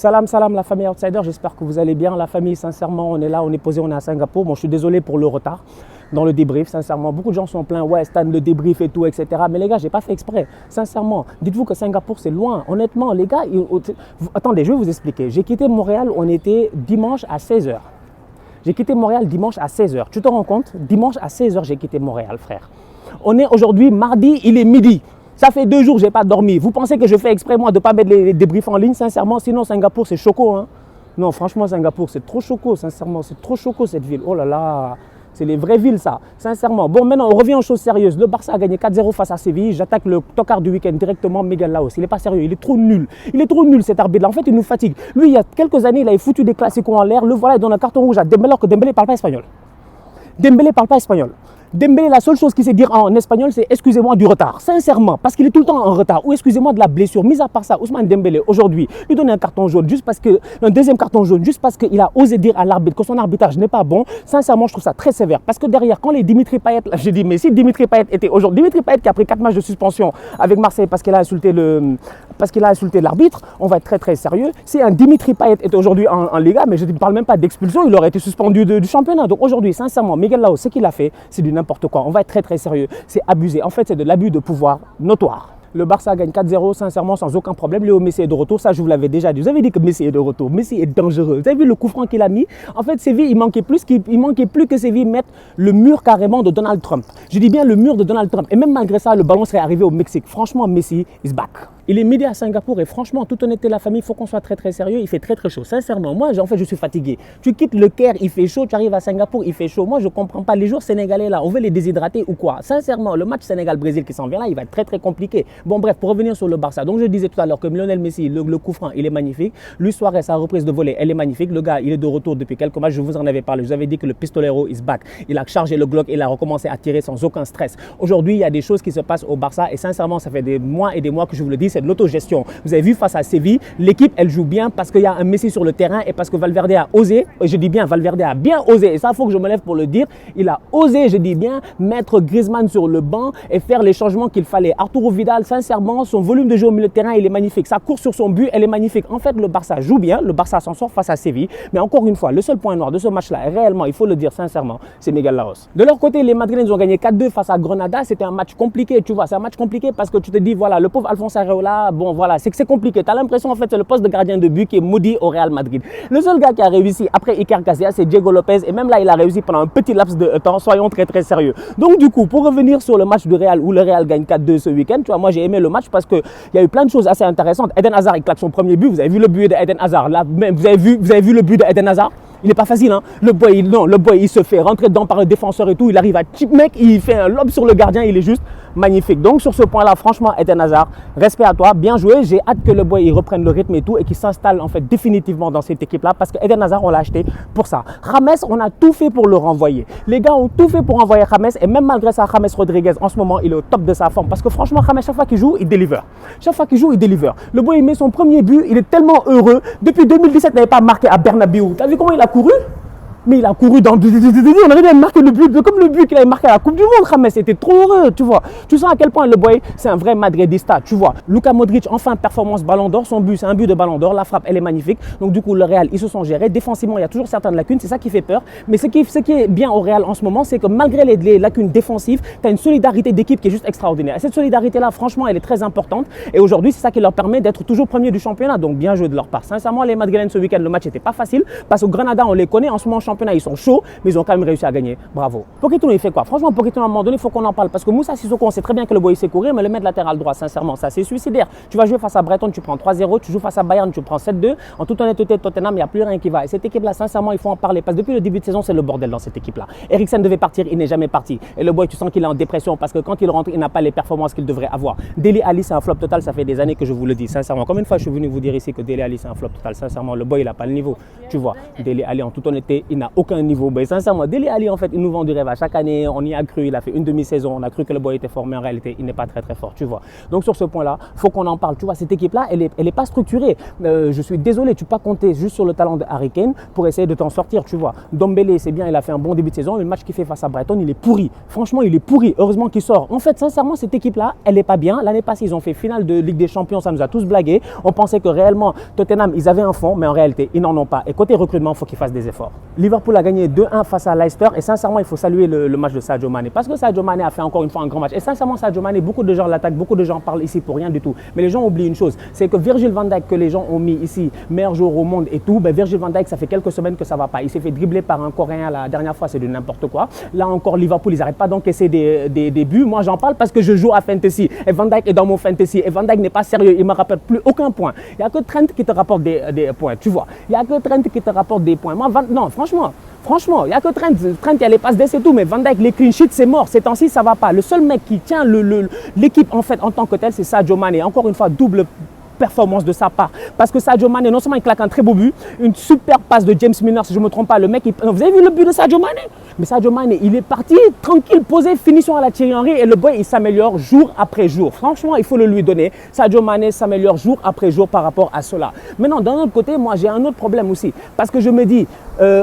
Salam, salam la famille Outsider, j'espère que vous allez bien. La famille, sincèrement, on est là, on est posé, on est à Singapour. Bon, je suis désolé pour le retard dans le débrief, sincèrement. Beaucoup de gens sont pleins, ouais, Stan, le débrief et tout, etc. Mais les gars, j'ai pas fait exprès, sincèrement. Dites-vous que Singapour, c'est loin. Honnêtement, les gars, attendez, je vais vous expliquer. J'ai quitté Montréal, on était dimanche à 16h. J'ai quitté Montréal dimanche à 16h. Tu te rends compte? Dimanche à 16h, j'ai quitté Montréal, frère. On est aujourd'hui mardi, il est midi. Ça fait 2 jours que je n'ai pas dormi. Vous pensez que je fais exprès, moi, de ne pas mettre les débriefs en ligne, sincèrement? Sinon, Singapour, c'est choco. Hein? Non, franchement, Singapour, c'est trop choco, sincèrement. C'est trop choco, cette ville. Oh là là, c'est les vraies villes, ça. Sincèrement. Bon, maintenant, on revient aux choses sérieuses. Le Barça a gagné 4-0 face à Séville. J'attaque le tocard du week-end directement, Miguel Laos. Il n'est pas sérieux. Il est trop nul. Il est trop nul, cet arbitre-là. En fait, il nous fatigue. Lui, il y a quelques années, il avait foutu des classicos en l'air. Le voilà, il donne un carton rouge à Dembélé, alors que Dembélé ne parle pas espagnol. Dembélé ne parle pas espagnol. Dembélé, la seule chose qu'il sait dire en espagnol, c'est excusez-moi du retard. Sincèrement, parce qu'il est tout le temps en retard. Ou excusez-moi de la blessure. Mis à part ça, Ousmane Dembélé, aujourd'hui, lui donner un carton jaune, un deuxième carton jaune, juste parce qu'il a osé dire à l'arbitre que son arbitrage n'est pas bon. Sincèrement, je trouve ça très sévère. Parce que derrière, quand les Dimitri Payet, j'ai dit, mais si Dimitri Payet était aujourd'hui, Dimitri Payet qui a pris 4 matchs de suspension avec Marseille parce qu'il a insulté l'arbitre, on va être très très sérieux. Si un Dimitri Payet était aujourd'hui en Liga, mais je ne parle même pas d'expulsion, il aurait été suspendu du championnat. Donc aujourd'hui, sincèrement, Miguel Laos, ce qu'il a fait, c'est du n'importe quoi. On va être très très sérieux. C'est abusé. En fait, c'est de l'abus de pouvoir notoire. Le Barça gagne 4-0, sincèrement, sans aucun problème. Léo Messi est de retour, ça je vous l'avais déjà dit. Vous avez dit que Messi est de retour. Messi est dangereux. Vous avez vu le coup franc qu'il a mis? En fait, Séville, il manquait plus que Séville mette le mur carrément de Donald Trump. Je dis bien le mur de Donald Trump. Et même malgré ça, le ballon serait arrivé au Mexique. Franchement, Messi is back. Il est midi à Singapour et franchement, en toute honnêteté, la famille, il faut qu'on soit très très sérieux. Il fait très très chaud. Sincèrement, moi, en fait, je suis fatigué. Tu quittes le Caire, il fait chaud. Tu arrives à Singapour, il fait chaud. Moi, je ne comprends pas. Les joueurs sénégalais là, on veut les déshydrater ou quoi? Sincèrement, le match Sénégal-Brésil qui s'en vient là, il va être très très compliqué. Bon, bref, pour revenir sur le Barça. Donc, je disais tout à l'heure que Lionel Messi, le coup franc, il est magnifique. Luis Suarez, sa reprise de volée, elle est magnifique. Le gars, il est de retour depuis quelques matchs. Je vous en avais parlé. Je vous avais dit que le pistolero is back. Il a chargé le Glock, il a recommencé à tirer sans aucun stress. Aujourd'hui, il y a des choses qui se passent au Barça et sincèrement, ça fait des mois et des mois que je vous le dis, c'est de l'autogestion. Vous avez vu face à Séville, l'équipe, elle joue bien parce qu'il y a un Messi sur le terrain et parce que Valverde a osé, je dis bien, Valverde a bien osé, et ça, il faut que je me lève pour le dire, il a osé, je dis bien, mettre Griezmann sur le banc et faire les changements qu'il fallait. Arturo Vidal, sincèrement, son volume de jeu au milieu de terrain, il est magnifique. Sa course sur son but, elle est magnifique. En fait, le Barça joue bien, le Barça s'en sort face à Séville, mais encore une fois, le seul point noir de ce match-là, réellement, il faut le dire sincèrement, c'est Miguel Laos. De leur côté, les Madrilènes ont gagné 4-2 face à Granada, c'était un match compliqué, tu vois, c'est un match compliqué parce que tu te dis, voilà, le pauvre Alphonse Areola, bon, voilà, c'est que c'est compliqué. Tu as l'impression, en fait, c'est le poste de gardien de but qui est maudit au Real Madrid. Le seul gars qui a réussi après Iker Casillas, c'est Diego Lopez. Et même là, il a réussi pendant un petit laps de temps. Soyons très, très sérieux. Donc, du coup, pour revenir sur le match du Real où le Real gagne 4-2 ce week-end, tu vois, moi, j'ai aimé le match parce qu'il y a eu plein de choses assez intéressantes. Eden Hazard, il claque son premier but. Vous avez vu le but d'Eden Hazard. Là, vous avez vu le but d'Eden Hazard? Il n'est pas facile, hein. Le boy, il se fait rentrer dedans par le défenseur et tout. Il arrive à chip mec, il fait un lob sur le gardien, il est juste magnifique. Donc sur ce point-là, franchement, Eden Hazard, respect à toi, bien joué. J'ai hâte que le boy il reprenne le rythme et tout et qu'il s'installe en fait définitivement dans cette équipe-là parce que Eden Hazard, on l'a acheté pour ça. James, on a tout fait pour le renvoyer. Les gars ont tout fait pour renvoyer James et même malgré ça, James Rodriguez, en ce moment, il est au top de sa forme parce que franchement, James, chaque fois qu'il joue, il délivre. Chaque fois qu'il joue, il délivre. Le boy, il met son premier but, il est tellement heureux. Depuis 2017, il n'avait pas marqué à Bernabéu. T'as vu comment il a couru? Mais il a couru dans... On arrive à marquer le but, comme le but qu'il avait marqué à la Coupe du Monde, James, c'était trop heureux, tu vois. Tu sens à quel point le boy, c'est un vrai madridista, tu vois. Luka Modric, enfin, performance ballon d'or, son but, c'est un but de ballon d'or, la frappe, elle est magnifique. Donc du coup, le Real, ils se sont gérés. Défensivement, il y a toujours certaines lacunes, c'est ça qui fait peur. Mais ce qui est bien au Real en ce moment, c'est que malgré les lacunes défensives, tu as une solidarité d'équipe qui est juste extraordinaire. Et cette solidarité-là, franchement, elle est très importante. Et aujourd'hui, c'est ça qui leur permet d'être toujours premier du championnat. Donc bien joué de leur part. Sincèrement, les Madrilènes, ce week-end, le match n'était pas facile. Parce que Granada, on les connaît, en ce moment, en championnat, ils sont chauds. Mais ils ont quand même réussi à gagner. Bravo. Pochettino, il fait quoi? Franchement, Pochettino, à un moment donné, il faut qu'on en parle. Parce que Moussa Sissoko, on sait très bien que le boy sait courir, mais le mettre latéral droit, sincèrement, ça c'est suicidaire. Tu vas jouer face à Brighton, tu prends 3-0. Tu joues face à Bayern, tu prends 7-2. En toute honnêteté, Tottenham, il n'y a plus rien qui va. Et cette équipe-là, sincèrement, il faut en parler. Parce que depuis le début de saison, c'est le bordel dans cette équipe-là. Eriksen devait partir, il n'est jamais parti. Et le boy, tu sens qu'il est en dépression parce que quand il rentre, il n'a pas les performances qu'il devrait avoir. Dele Alli, c'est un flop total. Ça fait des années que je vous le dis, sincèrement. Combien de fois je suis venu vous dire ici que Dele Alli, c'est un flop total? Sincèrement, le boy, il n'a pas le niveau. Tu vois, Dele Alli, en toute honnêteté, il n'a aucun niveau. Mais sincèrement, Dele Alli, en fait, il nous vend du rêve à chaque année. On y a cru, il a fait une demi-saison. On a cru que le boy était fort, mais en réalité, il n'est pas très fort, tu vois. Donc sur ce point-là, il faut qu'on en parle. Tu vois, cette équipe-là, elle est pas structurée. Je suis désolé, tu peux pas compter juste sur le talent de Harry Kane pour essayer de t'en sortir, tu vois. Dombele, c'est bien, il a fait un bon début de saison. Le match qu'il fait face à Brighton, il est pourri. Franchement, il est pourri. Heureusement qu'il sort. En fait, sincèrement, cette équipe-là, elle n'est pas bien. L'année passée, ils ont fait finale de Ligue des Champions. Ça nous a tous blagué. On pensait que réellement, Tottenham, ils avaient un fond, mais en réalité, ils n'en ont pas. Et côté recrutement, il faut qu'ils fassent des efforts. Liverpool a gagné 2-1 face à Leicester. Et sincèrement, il faut saluer le match de Sadio Mané. Parce que Sadio Mané a fait encore une fois un grand match. Et sincèrement, Sadio Mané, beaucoup de gens l'attaquent, beaucoup de gens parlent ici pour rien du tout. Mais les gens oublient une chose, c'est que Virgil van Dijk, que les gens ont mis ici, meilleur joueur au monde et tout, ben Virgil van Dijk, ça fait quelques semaines que ça va pas. Il s'est fait dribbler par un Coréen la dernière fois, c'est de n'importe quoi. Là encore, Liverpool, ils n'arrêtent pas d'encaisser des buts. Moi, j'en parle parce que je joue à Fantasy. Et Van Dijk est dans mon Fantasy. Et Van Dijk n'est pas sérieux. Il ne me rappelle plus aucun point. Il n'y a que Trent qui te rapporte des points, tu vois. Il n'y a que Trent qui te rapporte des points. Moi, non, franchement, il n'y a que Trent. Trent, il y a les passes d'essai et tout, mais Van Dijk, les clean sheets, c'est mort. Ces temps-ci, ça ne va pas. Le seul mec qui tient l'équipe en fait en tant que tel, c'est Sadio Mané. Encore une fois, double performance de sa part. Parce que Sadio Mané, non seulement il claque un très beau but, une super passe de James Milner, si je ne me trompe pas, le mec, vous avez vu le but de Sadio Mané? Mais Sadio Mané, il est parti tranquille, posé, finition à la Thierry Henry et le boy, il s'améliore jour après jour. Franchement, il faut le lui donner. Sadio Mané s'améliore jour après jour par rapport à cela. Maintenant, d'un autre côté, moi, j'ai un autre problème aussi. Parce que je me dis,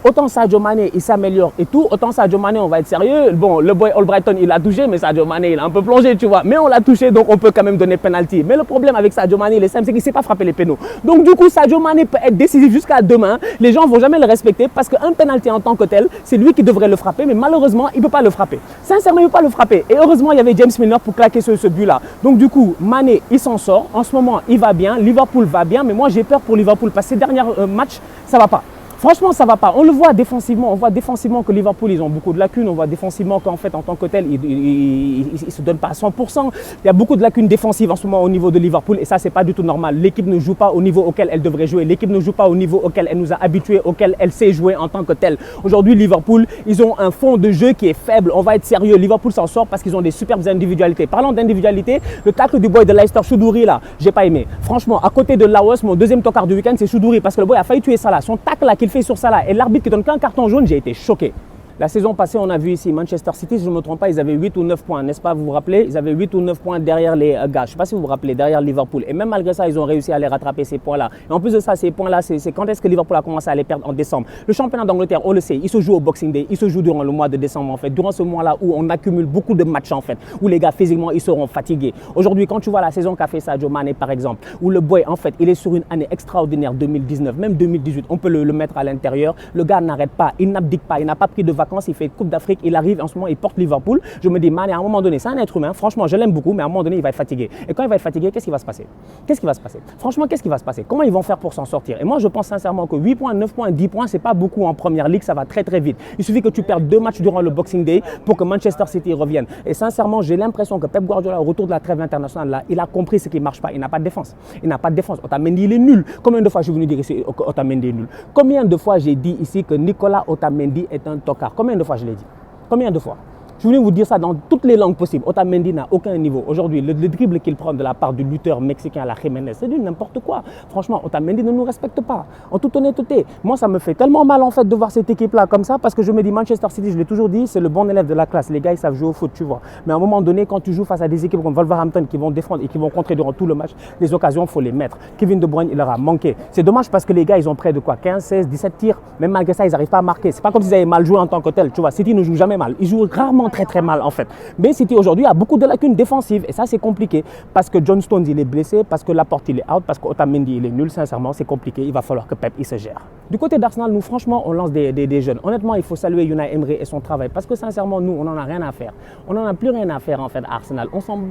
autant Sadio Mané, il s'améliore et tout, autant Sadio Mané, on va être sérieux. Bon, le boy Albrighton, il a touché, mais Sadio Mané, il a un peu plongé, tu vois. Mais on l'a touché, donc on peut quand même donner penalty. Mais le problème avec Sadio Mané, il est simple, c'est qu'il ne sait pas frapper les pénaux. Donc du coup, Sadio Mané peut être décisif jusqu'à demain. Les gens ne vont jamais le respecter parce qu'un penalty en tant que tel, c'est lui qui devrait le frapper, mais malheureusement, il ne peut pas le frapper. Sincèrement, il ne peut pas le frapper. Et heureusement, il y avait James Milner pour claquer ce but-là. Donc du coup, Mané, il s'en sort. En ce moment, il va bien. Liverpool va bien, mais moi, j'ai peur pour Liverpool parce que ces derniers matchs, ça ne va pas. Franchement, ça ne va pas. On le voit défensivement. On voit défensivement que Liverpool, ils ont beaucoup de lacunes. On voit défensivement qu'en fait, en tant que tel, ils ne se donnent pas à 100%. Il y a beaucoup de lacunes défensives en ce moment au niveau de Liverpool et ça, ce n'est pas du tout normal. L'équipe ne joue pas au niveau auquel elle devrait jouer. L'équipe ne joue pas au niveau auquel elle nous a habitués, auquel elle sait jouer en tant que tel. Aujourd'hui, Liverpool, ils ont un fond de jeu qui est faible. On va être sérieux. Liverpool s'en sort parce qu'ils ont des superbes individualités. Parlant d'individualité, le tacle du boy de Leicester, Choudouri, là, j'ai pas aimé. Franchement, à côté de Laos, mon deuxième tocard du week-end, c'est Choudouri parce que le boy a failli tuer Salah. Son tacle là qu'il fait sur Salah et l'arbitre qui donne qu'un carton jaune, j'ai été choqué. La saison passée, on a vu ici Manchester City, si je ne me trompe pas, ils avaient 8 ou 9 points, n'est-ce pas? Vous vous rappelez? Ils avaient 8 ou 9 points derrière les gars. Je ne sais pas si vous vous rappelez, derrière Liverpool. Et même malgré ça, ils ont réussi à les rattraper, ces points-là. Et en plus de ça, ces points-là, c'est quand est-ce que Liverpool a commencé à les perdre en décembre? Le championnat d'Angleterre, on le sait, il se joue au Boxing Day, il se joue durant le mois de décembre, en fait. Durant ce mois-là où on accumule beaucoup de matchs, en fait, où les gars, physiquement, ils seront fatigués. Aujourd'hui, quand tu vois la saison qu'a fait Sadio Mané, par exemple, où le boy, en fait, il est sur une année extraordinaire, 2019, même 2018, on peut le mettre à l'intérieur. Le gars n'arrête pas, il n'abdique pas, il n'a pas pris de vacances, il fait Coupe d'Afrique. Il arrive en ce moment, il porte Liverpool. Je me dis, Mané, à un moment donné, c'est un être humain. Franchement, je l'aime beaucoup, mais à un moment donné, il va être fatigué. Et quand il va être fatigué, qu'est-ce qui va se passer? Qu'est-ce qui va se passer? Franchement, qu'est-ce qui va se passer? Comment ils vont faire pour s'en sortir? Et moi, je pense sincèrement que 8 points, 9 points, 10 points, c'est pas beaucoup en première ligue. Ça va très très vite. Il suffit que tu perdes 2 matchs durant le Boxing Day pour que Manchester City revienne. Et sincèrement, j'ai l'impression que Pep Guardiola, au retour de la trêve internationale, là, il a compris ce qui ne marche pas. Il n'a pas de défense. Il n'a pas de défense. Otamendi, il est nul. Combien de fois je suis venu dire ici Otamendi est nul? Combien de fois j'ai dit ici que Nicolas Otamendi est un tocard? Combien de fois je l'ai dit? Combien de fois? Je voulais vous dire ça dans toutes les langues possibles. Otamendi n'a aucun niveau. Aujourd'hui, le dribble qu'il prend de la part du lutteur mexicain, la Jiménez, c'est du n'importe quoi. Franchement, Otamendi ne nous respecte pas. En toute honnêteté, moi, ça me fait tellement mal en fait de voir cette équipe-là comme ça parce que je me dis Manchester City, je l'ai toujours dit, c'est le bon élève de la classe. Les gars, ils savent jouer au foot, tu vois. Mais à un moment donné, quand tu joues face à des équipes comme Wolverhampton qui vont défendre et qui vont contrer durant tout le match, les occasions, il faut les mettre. Kevin De Bruyne, il leur a manqué. C'est dommage parce que les gars, ils ont près de quoi 15, 16, 17 tirs. Même malgré ça, ils n'arrivent pas à marquer. C'est pas comme s'ils avaient mal joué en tant que tel. Tu vois, City ne joue jamais mal. Ils jouent rarement très très mal en fait. Mais City aujourd'hui a beaucoup de lacunes défensives et ça c'est compliqué parce que John Stones il est blessé, parce que Laporte il est out, parce qu'Otamendi il est nul. Sincèrement c'est compliqué, il va falloir que Pep il se gère. Du côté d'Arsenal, nous franchement on lance des jeunes. Honnêtement il faut saluer Unai Emery et son travail parce que sincèrement nous on n'en a rien à faire. On n'en a plus rien à faire en fait à Arsenal.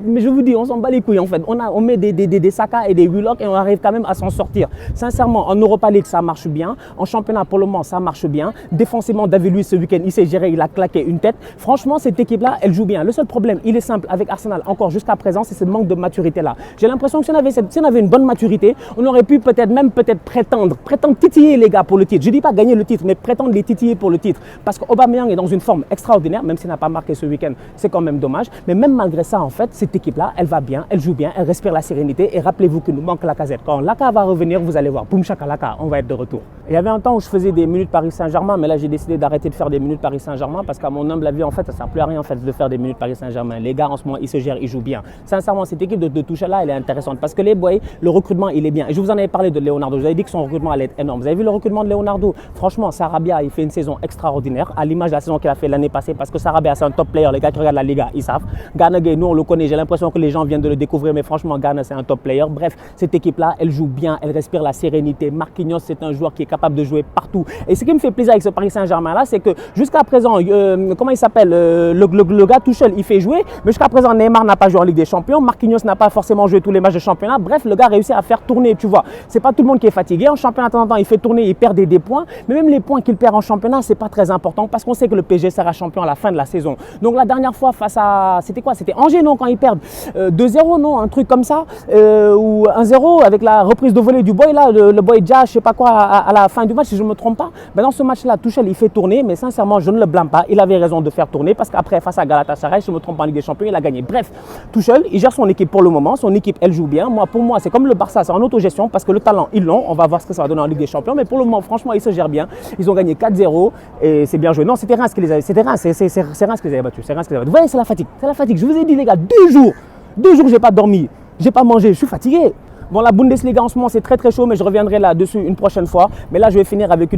Mais je vous dis on s'en bat les couilles en fait. On met des Saka et des Willock et on arrive quand même à s'en sortir. Sincèrement en Europa League ça marche bien, en championnat pour le moment ça marche bien. Défensivement David Luiz ce week-end il s'est géré, il a claqué une tête. Franchement cette équipe-là, elle joue bien. Le seul problème, il est simple avec Arsenal, encore jusqu'à présent, c'est ce manque de maturité-là. J'ai l'impression que si on avait une bonne maturité, on aurait pu peut-être prétendre titiller les gars pour le titre. Je ne dis pas gagner le titre, mais prétendre les titiller pour le titre. Parce qu'Aubameyang est dans une forme extraordinaire, même s'il n'a pas marqué ce week-end, c'est quand même dommage. Mais même malgré ça, en fait, cette équipe-là, elle va bien, elle joue bien, elle respire la sérénité. Et rappelez-vous qu'il nous manque Lacazette. Quand Laka va revenir, vous allez voir, boum chakalaka, on va être de retour. Il y avait un temps où je faisais des minutes Paris Saint-Germain, mais là j'ai décidé d'arrêter de faire des minutes Paris Saint-Germain parce qu'à mon humble avis, en fait, ça ne sert plus à rien en fait, de faire des minutes Paris Saint-Germain. Les gars, en ce moment, ils se gèrent, ils jouent bien. Sincèrement, cette équipe de Tuchel-là, elle est intéressante parce que les boys, le recrutement, il est bien. Et je vous en avais parlé de Leonardo. Je vous avais dit que son recrutement allait être énorme. Vous avez vu le recrutement de Leonardo? Franchement, Sarabia, il fait une saison extraordinaire à l'image de la saison qu'il a fait l'année passée parce que Sarabia, c'est un top player. Les gars qui regardent la Liga, ils savent. Gana Gueye, nous, on le connaît. J'ai l'impression que les gens viennent de le découvrir, mais franchement, Gana, c'est un top player. Bref, cette équipe-là, elle joue bien, elle respire la sérénité. Marquinhos, c'est un joueur qui est capable de jouer partout. Et ce qui me fait plaisir avec ce Paris Saint-Germain-là, c'est que jusqu'à présent, comment il s'appelle, le gars Tuchel, il fait jouer, mais jusqu'à présent, Neymar n'a pas joué en Ligue des Champions, Marquinhos n'a pas forcément joué tous les matchs de championnat. Bref, le gars réussit à faire tourner, tu vois. C'est pas tout le monde qui est fatigué. En championnat, de temps en temps, il fait tourner, il perd des points. Mais même les points qu'il perd en championnat, c'est pas très important parce qu'on sait que le PSG sera champion à la fin de la saison. Donc la dernière fois, face à, c'était quoi? C'était Angers, non, quand ils perdent 2-0, non, un truc comme ça, ou 1-0 avec la reprise de volée du boy là, le boy Jazz, je sais pas quoi, à la fin du match, si je ne me trompe pas. Ben dans ce match-là, Tuchel, il fait tourner, mais sincèrement, je ne le blâme pas. Il avait raison de faire tourner parce qu'après, face à Galatasaray, je ne me trompe pas en Ligue des Champions, il a gagné. Bref, Tuchel, il gère son équipe pour le moment. Son équipe, elle joue bien. Pour moi, c'est comme le Barça, c'est en autogestion parce que le talent, ils l'ont. On va voir ce que ça va donner en Ligue des Champions. Mais pour le moment, franchement, ils se gèrent bien. Ils ont gagné 4-0 et c'est bien joué. Non, c'était Reims qui les avait. C'était Reims, c'est Reims qui les avait battus. C'est Reims qui les avait battus. Vous voyez, c'est la fatigue. C'est la fatigue. Je vous ai dit, les gars, 2 jours, j'ai pas dormi. J'ai pas mangé. Je suis fatigué. Bon, la Bundesliga en ce moment, c'est très très chaud, mais je reviendrai là-dessus une prochaine fois. Mais là, je vais finir avec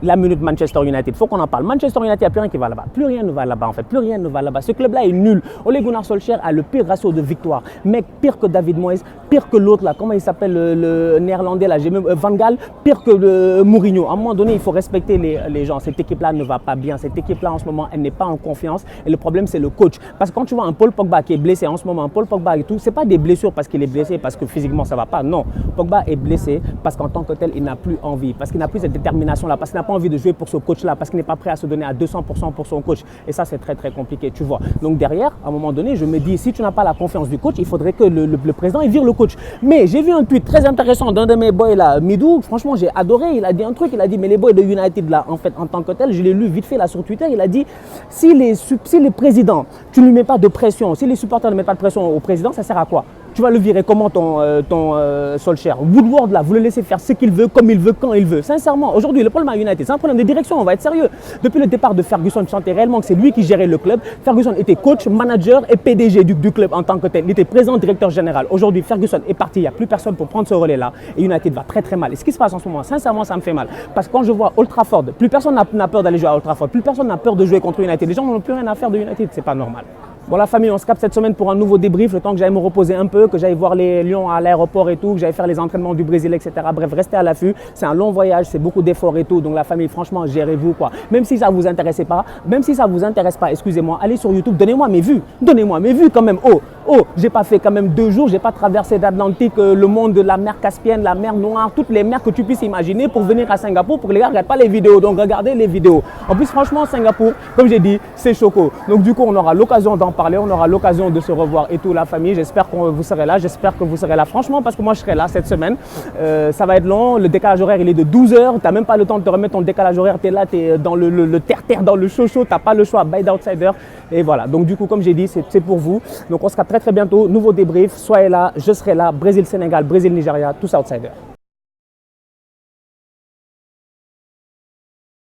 la minute Manchester United. Il faut qu'on en parle. Manchester United, il n'y a plus rien qui va là-bas. Plus rien ne va là-bas, en fait. Plus rien ne va là-bas. Ce club-là est nul. Ole Gunnar Solskjaer a le pire ratio de victoire. Mec, pire que David Moyes, pire que l'autre, là. Comment il s'appelle, le néerlandais, là. J'ai même Van Gaal, pire que Mourinho. À un moment donné, il faut respecter les gens. Cette équipe-là ne va pas bien. Cette équipe-là, en ce moment, elle n'est pas en confiance. Et le problème, c'est le coach. Parce que quand tu vois un Paul Pogba qui est blessé en ce moment, un Paul Pogba et tout, c'est pas des blessures parce qu'il est blessé, parce que physiquement, ça va pas. Non. Pogba est blessé parce qu'en tant que tel, il n'a plus envie, parce qu'il n'a plus cette détermination-là, parce qu'il n'a pas envie de jouer pour ce coach-là, parce qu'il n'est pas prêt à se donner à 200% pour son coach. Et ça, c'est très, très compliqué, tu vois. Donc derrière, à un moment donné, je me dis, si tu n'as pas la confiance du coach, il faudrait que le président il vire le coach. Mais j'ai vu un tweet très intéressant d'un de mes boys là, Midou, franchement, j'ai adoré. Il a dit un truc, il a dit, mais les boys de United là, en fait, en tant que tel, je l'ai lu vite fait là sur Twitter, il a dit, si les présidents, tu ne lui mets pas de pression, si les supporters ne mettent pas de pression au président, ça sert à quoi? Tu vas le virer comment ton Solskjaer? Woodward là, vous le laissez faire ce qu'il veut, comme il veut, quand il veut. Sincèrement, aujourd'hui, le problème à United, c'est un problème de direction, on va être sérieux. Depuis le départ de Ferguson, je sentais réellement que c'est lui qui gérait le club. Ferguson était coach, manager et PDG du club en tant que tel. Il était président, directeur général. Aujourd'hui, Ferguson est parti, il n'y a plus personne pour prendre ce relais-là. Et United va très très mal. Et ce qui se passe en ce moment, sincèrement, ça me fait mal. Parce que quand je vois Old Trafford, plus personne n'a peur d'aller jouer à Old Trafford, plus personne n'a peur de jouer contre United. Les gens n'ont plus rien à faire de United, c'est pas normal. Bon la famille, on se capte cette semaine pour un nouveau débrief, le temps que j'aille me reposer un peu, que j'aille voir les lions à l'aéroport et tout, que j'aille faire les entraînements du Brésil, etc. Bref, restez à l'affût, c'est un long voyage, c'est beaucoup d'efforts et tout, donc la famille, franchement, gérez-vous quoi. Même si ça vous intéressait pas, même si ça vous intéresse pas, excusez-moi, allez sur YouTube, donnez-moi mes vues quand même. Oh, j'ai pas fait quand même 2 jours, j'ai pas traversé d'Atlantique, le monde de la mer Caspienne, la mer Noire, toutes les mers que tu puisses imaginer pour venir à Singapour, pour que les gars regardent pas les vidéos, donc regardez les vidéos. En plus, franchement, Singapour, comme j'ai dit, c'est choco. Donc du coup, on aura l'occasion d'en parler, on aura l'occasion de se revoir et tout, la famille. J'espère que vous serez là, franchement, parce que moi je serai là cette semaine. Ça va être long, le décalage horaire il est de 12 heures, tu n'as même pas le temps de te remettre ton décalage horaire, tu es là, tu es dans le terre-terre, dans le chaud, tu n'as pas le choix, by the outsider. Et voilà, donc du coup, comme j'ai dit, c'est pour vous. Donc on se capte très très bientôt, nouveau débrief, soyez là, je serai là, Brésil-Sénégal, Brésil-Nigeria, tous outsiders.